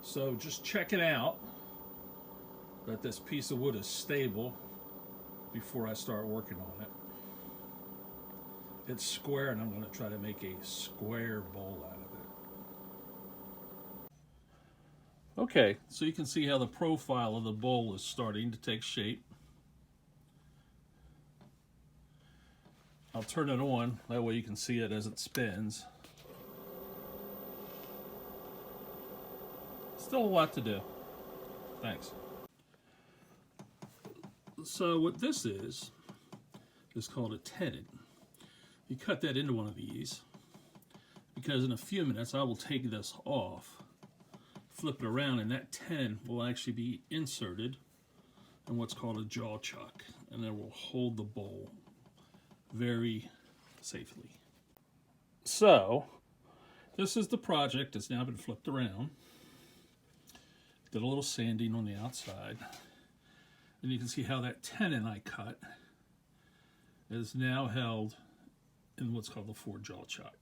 So just checking out that this piece of wood is stable before I start working on it. It's square, and I'm going to try to make a square bowl out of it. Okay, so you can see how the profile of the bowl is starting to take shape. I'll turn it on, that way you can see it as it spins. Still a lot to do. Thanks. So what this is called a tenon. You cut that into one of these, because in a few minutes I will take this off, flip it around, and that tenon will actually be inserted in what's called a jaw chuck, and it will hold the bowl very safely. So this is the project that's now been flipped around. Did a little sanding on the outside, and you can see how that tenon I cut is now held in what's called the 4-jaw chuck.